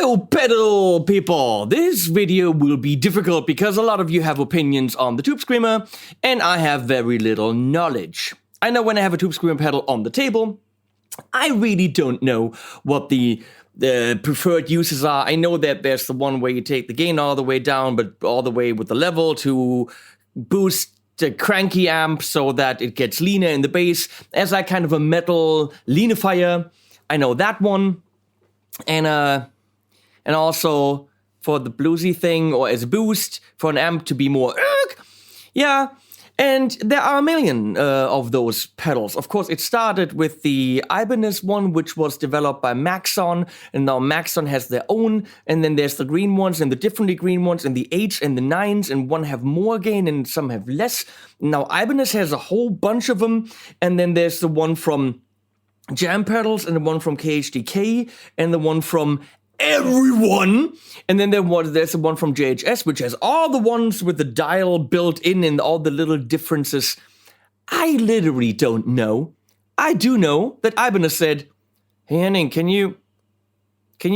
Hello pedal people! This video will be difficult because a lot of you have opinions on the Tube Screamer and I have very little knowledge. I know when I have a Tube Screamer pedal on the table, I really don't know what the preferred uses are. I know that there's the one where you take the gain all the way down, but all the way with the level to boost the cranky amp so that it gets leaner in the bass as like kind of a metal leanifier. I know that one. And also for the bluesy thing or as a boost for an amp to be more yeah. And there are a million of those pedals. Of course, it started with the Ibanez one, which was developed by Maxon, and now Maxon has their own, and then there's the green ones and the differently green ones and the 8s and the 9s, and one have more gain and some have less. Now Ibanez has a whole bunch of them, and then there's the one from Jam Pedals and the one from KHDK and the one from everyone, and then there's the one from JHS, which has all the ones with the dial built in and all the little differences. I literally don't know. I do know that Ibanez said, "Hey Henning, can you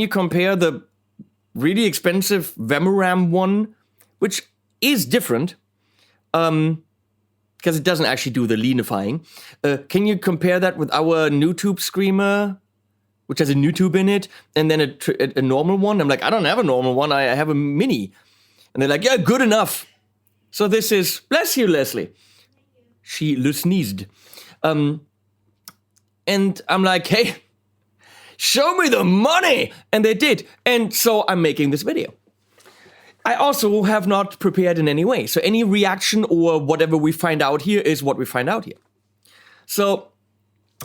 compare the really expensive Vemuram one, which is different, because it doesn't actually do the leanifying. Can you compare that with our Nutube Screamer, which has a Nutube in it, and then a normal one?" I'm like, "I don't have a normal one, I have a Mini." And they're like, "Yeah, good enough." So this is, bless you, Leslie. She sneezed. And I'm like, "Hey, show me the money!" And they did. And so I'm making this video. I also have not prepared in any way. So any reaction or whatever we find out here is what we find out here. So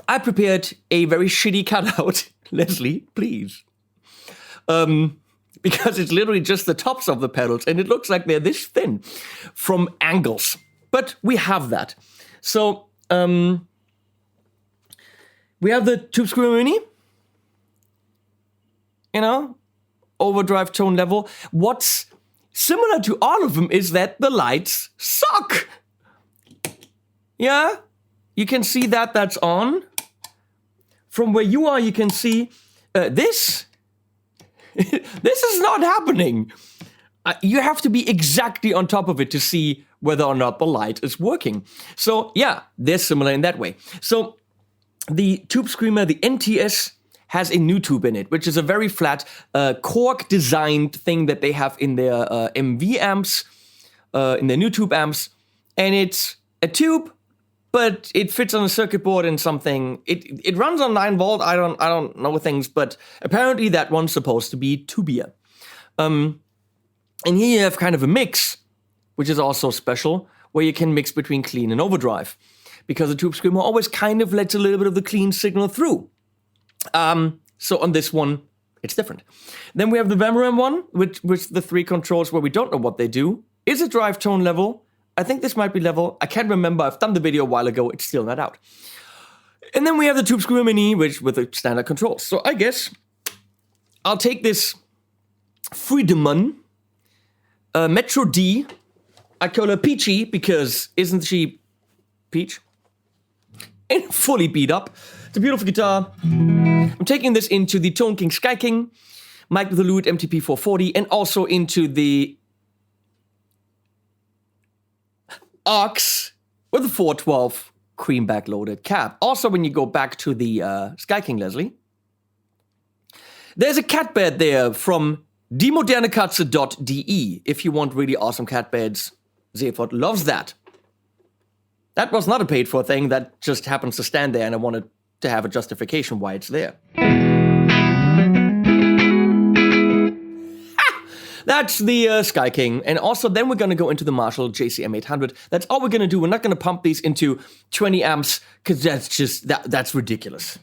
I prepared a very shitty cutout. Leslie, please. Because it's literally just the tops of the pedals and it looks like they're this thin from angles. But we have that. So we have the Tube Screamer Mini. You know, overdrive tone level. What's similar to all of them is that the lights suck. Yeah, you can see that that's on. From where you are, you can see this. This is not happening. You have to be exactly on top of it to see whether or not the light is working. So yeah, they're similar in that way. So the Tube Screamer, the NTS, has a Nutube in it, which is a very flat cork designed thing that they have in their MV amps, in their Nutube amps. And it's a tube, but it fits on a circuit board and something. It runs on 9 volt. I don't know things, but apparently that one's supposed to be tubier. And here you have kind of a mix, which is also special, where you can mix between clean and overdrive, because the Tube Screamer always kind of lets a little bit of the clean signal through. So on this one, it's different. Then we have the Vemuram one, which the 3 controls where we don't know what they do. Is it drive tone level? I think this might be level. I can't remember. I've done the video a while ago. It's still not out. And then we have the Tube Screamer Mini, which with the standard controls. So I guess I'll take this Friedemann Metro D. I call her Peachy because isn't she Peach? And fully beat up. It's a beautiful guitar. I'm taking this into the Tone King Sky King, mic with the Lute MTP 440, and also into the AUX with a 412 cream backloaded cab. Also, when you go back to the Sky King, Leslie, there's a cat bed there from diemodernekatze.de. If you want really awesome cat beds, Zefot loves that. That was not a paid for thing, that just happens to stand there and I wanted to have a justification why it's there. That's the Sky King. And also then we're going to go into the Marshall JCM800. That's all we're going to do. We're not going to pump these into 20 amps because that's just, that's ridiculous.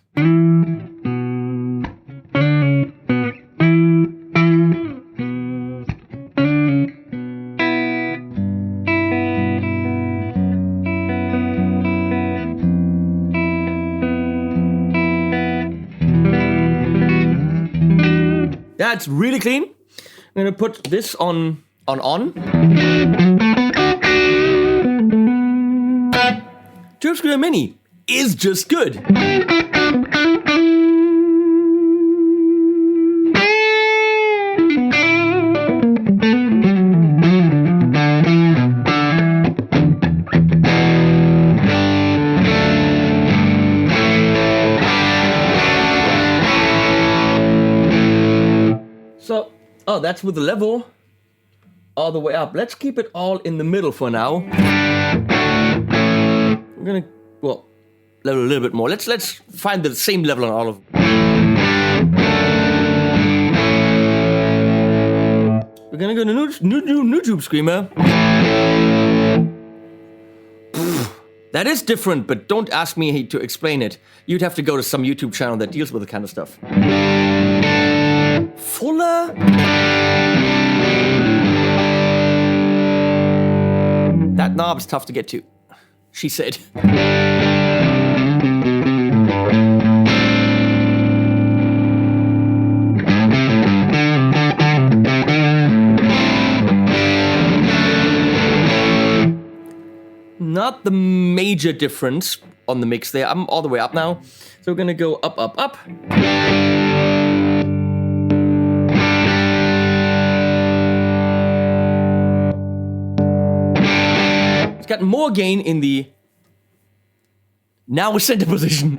That's really clean. I'm gonna put this on. Tube Screamer Mini is just good. So, oh, that's with the level all the way up. Let's keep it all in the middle for now. We're gonna, well, level a little bit more. Let's find the same level on all of them. We're gonna go to Nutube Screamer. That is different, but don't ask me to explain it. You'd have to go to some YouTube channel that deals with the kind of stuff. Fuller? That knob's tough to get to, she said. Not the major difference on the mix there. I'm all the way up now. So we're gonna go up, up, up. It's got more gain in the now center position.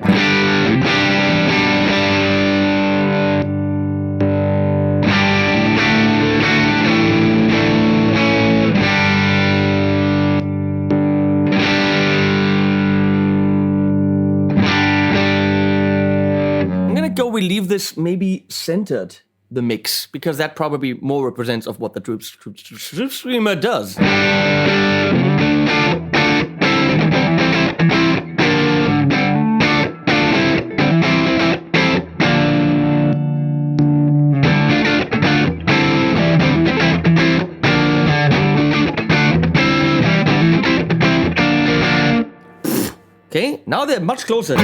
We leave this maybe centered, the mix, because that probably more represents of what the Tube Screamer does. Okay, now they're much closer.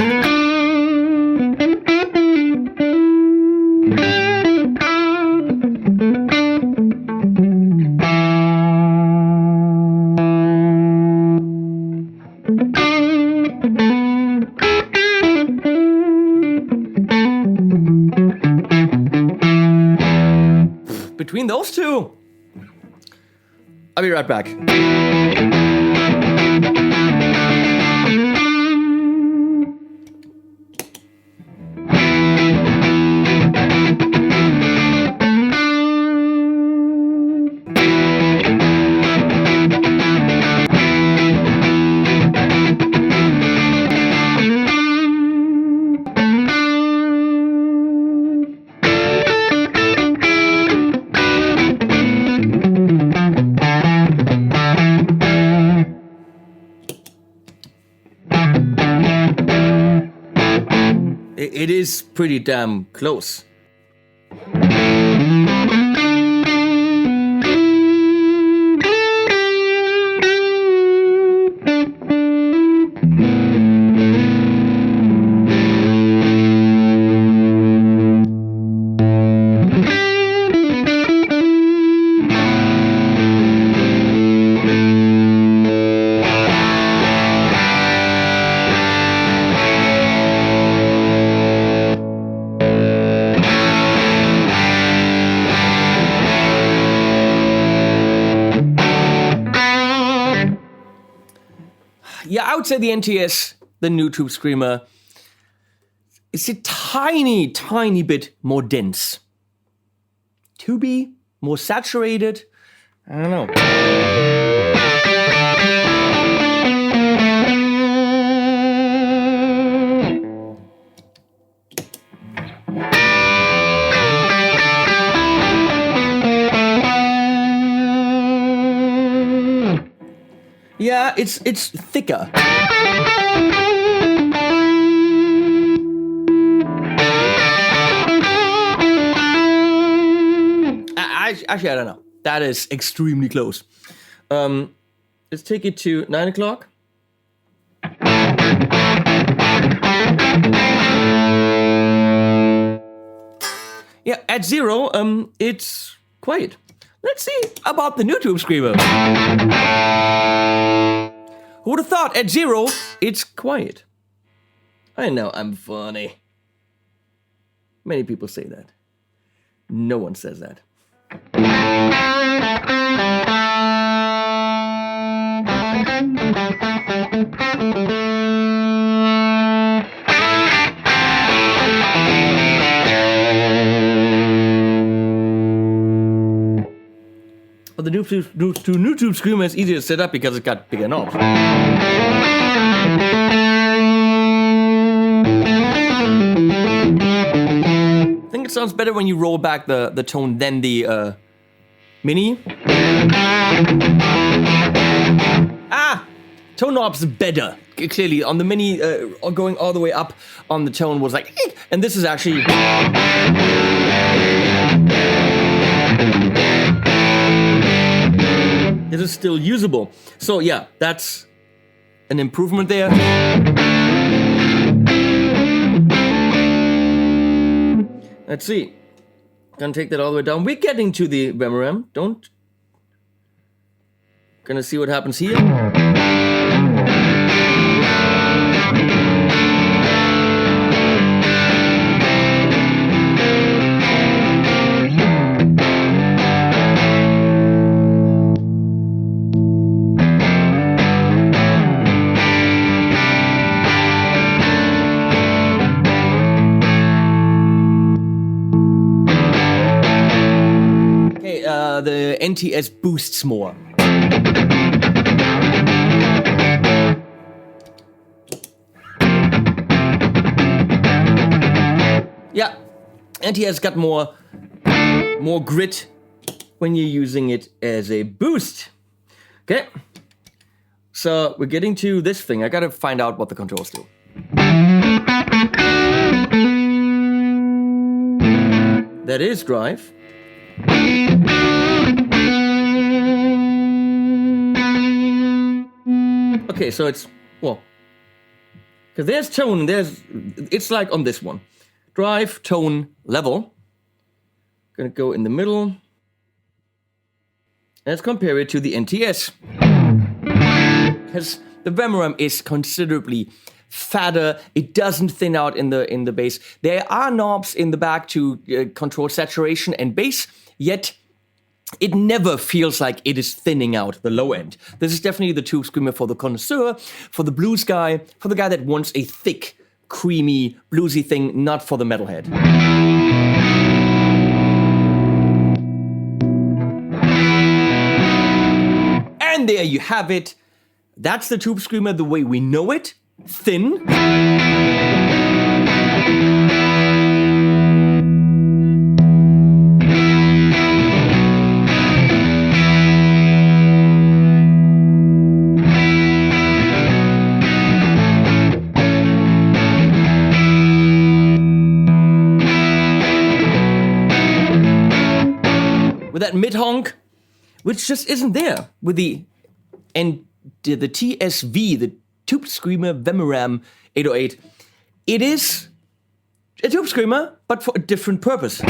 Between those two, I'll be right back. It is pretty damn close. Yeah, I would say the NTS, the Nutube Screamer, is a tiny, tiny bit more dense. Tubey, more saturated. I don't know. Yeah, it's thicker. Actually, I don't know. That is extremely close. Let's take it to 9 o'clock. Yeah, at 0, it's quiet. Let's see about the Nutube Screamer. Who would have thought at 0, it's quiet? I know I'm funny. Many people say that. No one says that. But the Nutube Screamer is easier to set up because it's got bigger knobs. I think it sounds better when you roll back the tone than the Mini. Tone knobs are better. Clearly, on the Mini, going all the way up on the tone was like, and this is actually. This is still usable. So yeah, that's an improvement there. Let's see. Gonna take that all the way down. We're getting to the Vemuram. Gonna see what happens here. The NTS boosts more. Yeah, NTS got more grit when you're using it as a boost. Okay, so we're getting to this thing. I gotta find out what the controls do. That is drive. Okay, so it's, well, because there's tone, it's like on this one. Drive, tone, level. Gonna go in the middle. Let's compare it to the NTS. Because the Vemuram is considerably fatter. It doesn't thin out in the bass. There are knobs in the back to control saturation and bass, yet it never feels like it is thinning out the low end. This is definitely the Tube Screamer for the connoisseur, for the blues guy, for the guy that wants a thick, creamy, bluesy thing, not for the metalhead. And there you have it. That's the Tube Screamer the way we know it. Thin. With that mid-honk, which just isn't there with the TSV, the Tube Screamer Vemuram 808. It is a Tube Screamer, but for a different purpose.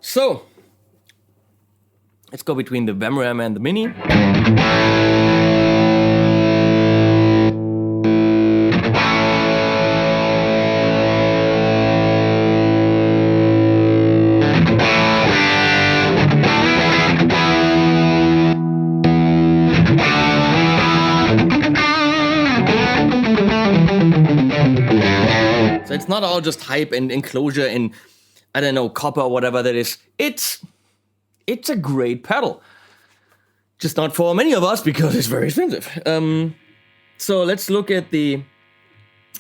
So, let's go between the Vemuram and the Mini. It's not all just hype and enclosure and, I don't know, copper or whatever that is. It's a great pedal. Just not for many of us because it's very expensive. So let's look at the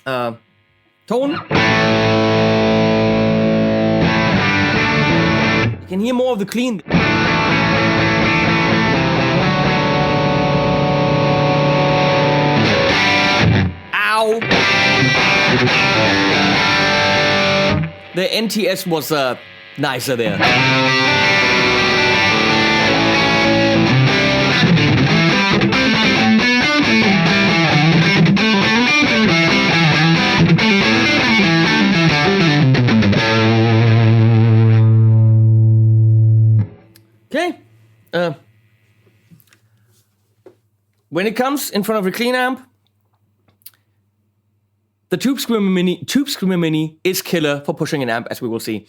tone. You can hear more of the clean. Ow! The NTS was nicer there. Okay. When it comes in front of a clean amp, the Tube Screamer Mini is killer for pushing an amp, as we will see.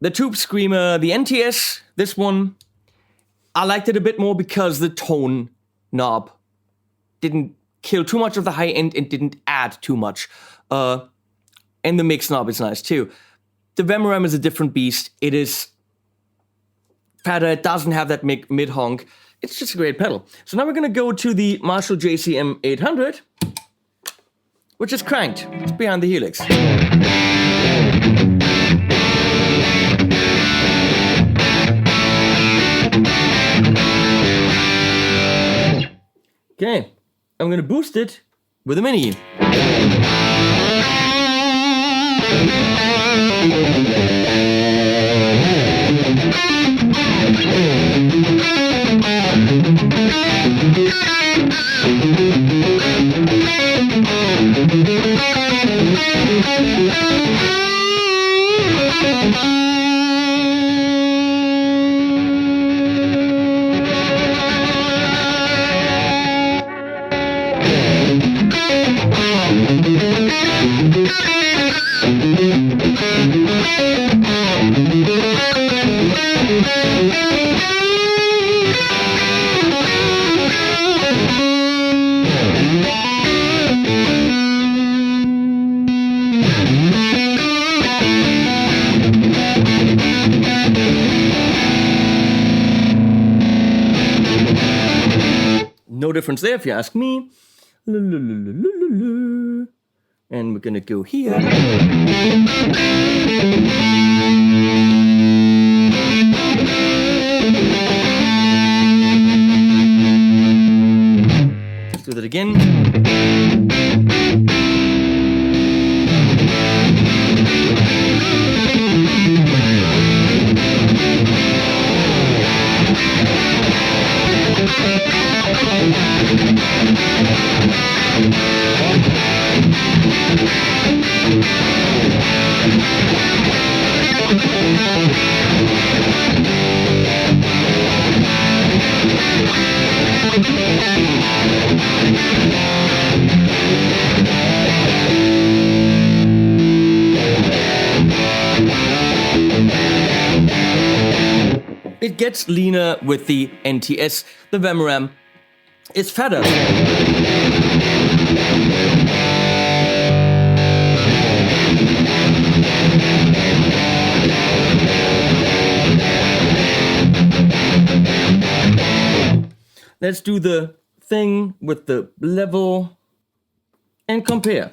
The Tube Screamer, the NTS, this one, I liked it a bit more because the tone knob didn't kill too much of the high end and didn't add too much. And the mix knob is nice too. The Vemuram is a different beast. It is fatter, it doesn't have that mid honk. It's just a great pedal. So now we're gonna go to the Marshall JCM 800, which is cranked. It's behind the helix. Okay, I'm gonna boost it with a Mini. No difference there if you ask me. And we're gonna go here. Let's do that again. It gets leaner with the NTS. The Vemuram is fatter. Let's do the thing with the level and compare.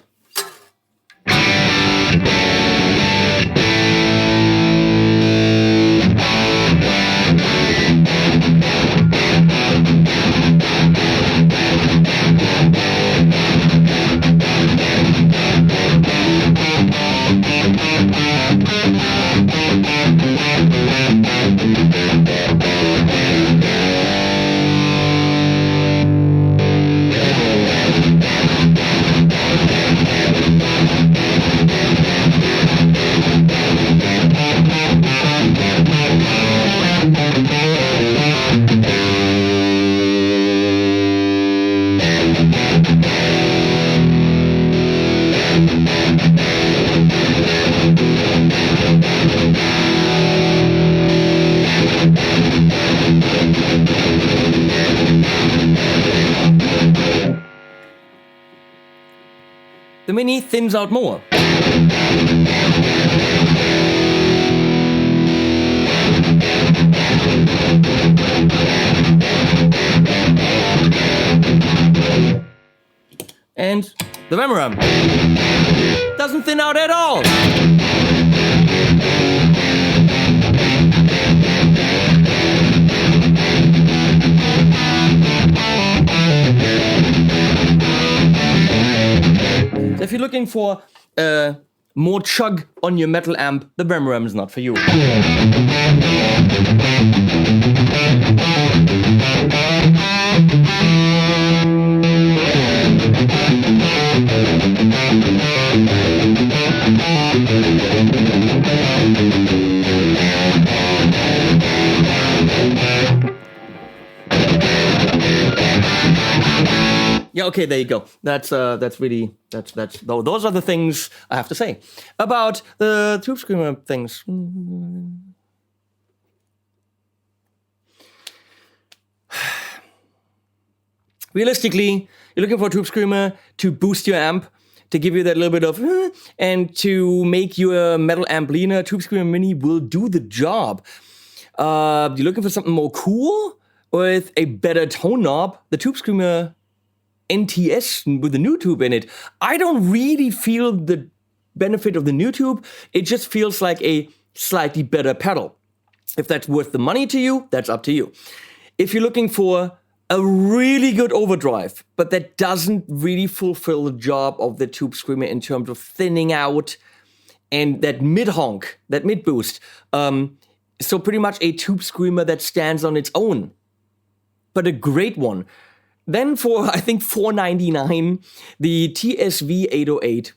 The Mini thins out more. And the Vemuram doesn't thin out at all. So if you're looking for more chug on your metal amp, the Vemuram is not for you. Yeah, okay, there you go. That's really those are the things I have to say about the Tube Screamer things. Realistically, you're looking for a Tube Screamer to boost your amp, to give you that little bit of, and to make your metal amp leaner. Tube Screamer Mini will do the job. You're looking for something more cool with a better tone knob. The Tube Screamer NTS with the Nutube in it. I don't really feel the benefit of the Nutube. It just feels like a slightly better pedal. If that's worth the money to you, that's up to you. If you're looking for a really good overdrive, but that doesn't really fulfill the job of the Tube Screamer in terms of thinning out and that mid-honk, that mid-boost. So pretty much a Tube Screamer that stands on its own, but a great one. Then for, I think, $499, the TSV808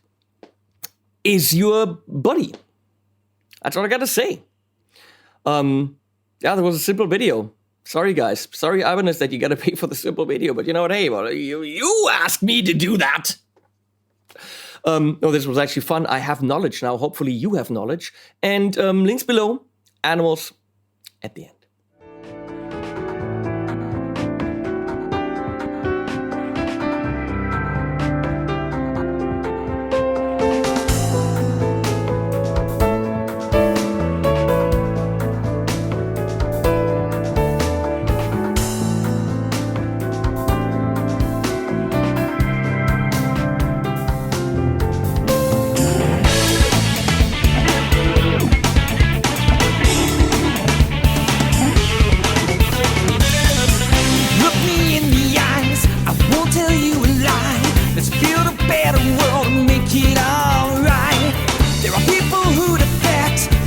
is your buddy. That's all I gotta say. Yeah, that was a simple video. Sorry, guys. Sorry, Ibanez, that you gotta pay for the simple video, but you know what? Hey, well, you asked me to do that. No, this was actually fun. I have knowledge now. Hopefully you have knowledge. And links below, animals at the end.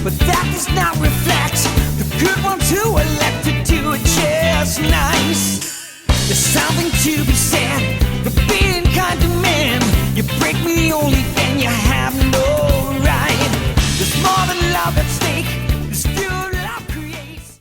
But that does not reflect the good ones who elected to do it just nice. There's something to be said for being kind to men. You break me only then you have no right. There's more than love that's